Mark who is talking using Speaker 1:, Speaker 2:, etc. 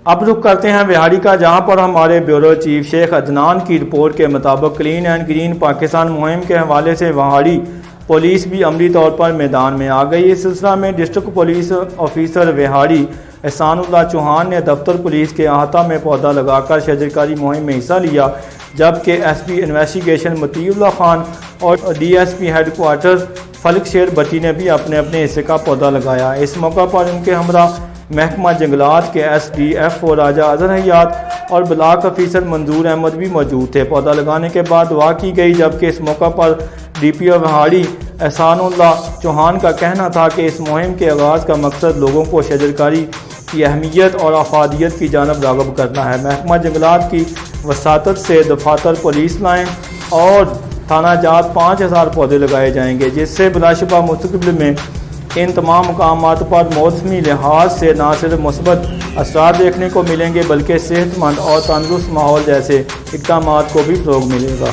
Speaker 1: اب رخ کرتے ہیں وہاڑی کا، جہاں پر ہمارے بیورو چیف شیخ عدنان کی رپورٹ کے مطابق کلین اینڈ گرین پاکستان مہم کے حوالے سے وہاڑی پولیس بھی عملی طور پر میدان میں آ گئی۔ اس سلسلہ میں ڈسٹرکٹ پولیس آفیسر وہاڑی احسان اللہ چوہان نے دفتر پولیس کے احاطہ میں پودا لگا کر شجرکاری مہم میں حصہ لیا، جبکہ S P investigation Muti Ullah Khan اور D S P headquarters Falak Sher Batti نے بھی اپنے اپنے حصے کا پودا لگایا۔ اس موقع پر ان کے ہمراہ محکمہ جنگلات کے ایس ڈی ایف او راجہ اظہر حیات اور بلاک آفیسر منظور احمد بھی موجود تھے۔ پودا لگانے کے بعد دعا کی گئی، جبکہ اس موقع پر ڈی پی او وہاڑی احسان اللہ چوہان کا کہنا تھا کہ اس مہم کے آغاز کا مقصد لوگوں کو شجرکاری کی اہمیت اور افادیت کی جانب راغب کرنا ہے۔ محکمہ جنگلات کی وساطت سے دفاتر پولیس لائن اور تھانہ جات 5000 پودے لگائے جائیں گے، جس سے بلا شبہ مستقبل میں ان تمام مقامات پر موسمی لحاظ سے نہ صرف مثبت اثرات دیکھنے کو ملیں گے، بلکہ صحت مند اور تندرست ماحول جیسے اقدامات کو بھی فروغ ملے گا۔